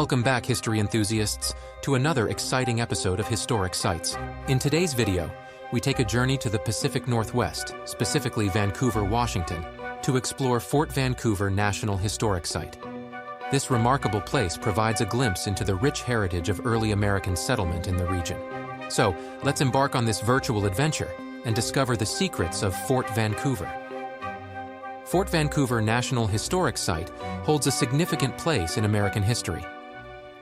Welcome back, history enthusiasts, to another exciting episode of Historic Sites. In today's video, we take a journey to the Pacific Northwest, specifically Vancouver, Washington, to explore Fort Vancouver National Historic Site. This remarkable place provides a glimpse into the rich heritage of early American settlement in the region. So, let's embark on this virtual adventure and discover the secrets of Fort Vancouver. Fort Vancouver National Historic Site holds a significant place in American history.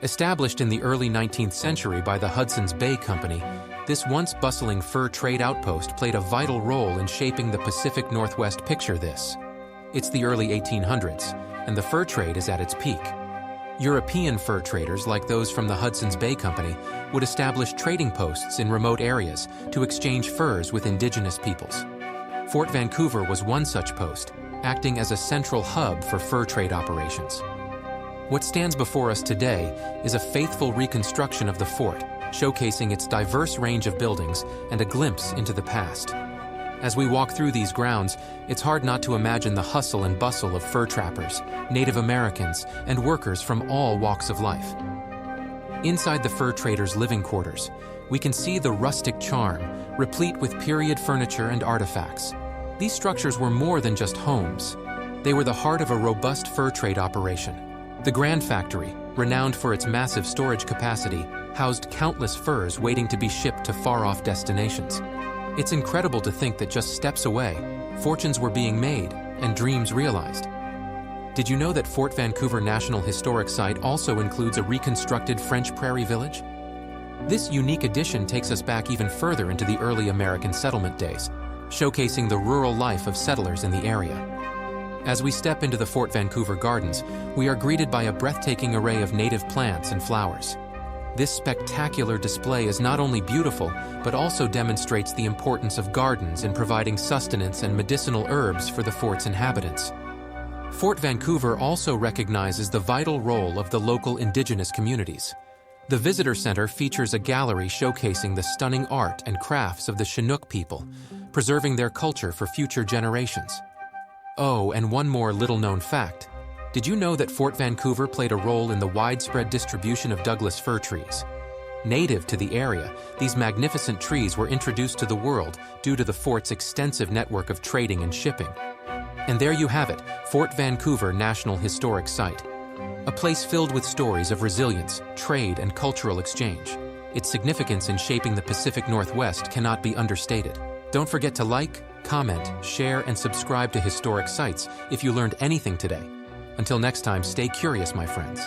Established in the early 19th century by the Hudson's Bay Company, this once bustling fur trade outpost played a vital role in shaping the Pacific Northwest. Picture this. It's the early 1800s, and the fur trade is at its peak. European fur traders, like those from the Hudson's Bay Company, would establish trading posts in remote areas to exchange furs with Indigenous peoples. Fort Vancouver was one such post, acting as a central hub for fur trade operations. What stands before us today is a faithful reconstruction of the fort, showcasing its diverse range of buildings and a glimpse into the past. As we walk through these grounds, it's hard not to imagine the hustle and bustle of fur trappers, Native Americans, and workers from all walks of life. Inside the fur traders' living quarters, we can see the rustic charm, replete with period furniture and artifacts. These structures were more than just homes. They were the heart of a robust fur trade operation. The Grand Factory, renowned for its massive storage capacity, housed countless furs waiting to be shipped to far-off destinations. It's incredible to think that just steps away, fortunes were being made and dreams realized. Did you know that Fort Vancouver National Historic Site also includes a reconstructed French Prairie Village? This unique addition takes us back even further into the early American settlement days, showcasing the rural life of settlers in the area. As we step into the Fort Vancouver Gardens, we are greeted by a breathtaking array of native plants and flowers. This spectacular display is not only beautiful, but also demonstrates the importance of gardens in providing sustenance and medicinal herbs for the fort's inhabitants. Fort Vancouver also recognizes the vital role of the local Indigenous communities. The Visitor Center features a gallery showcasing the stunning art and crafts of the Chinook people, preserving their culture for future generations. Oh, and one more little-known fact. Did you know that Fort Vancouver played a role in the widespread distribution of Douglas fir trees? Native to the area, these magnificent trees were introduced to the world due to the fort's extensive network of trading and shipping. And there you have it, Fort Vancouver National Historic Site. A place filled with stories of resilience, trade, and cultural exchange. Its significance in shaping the Pacific Northwest cannot be understated. Don't forget to like, comment, share, and subscribe to Historic Sites if you learned anything today. Until next time, stay curious, my friends.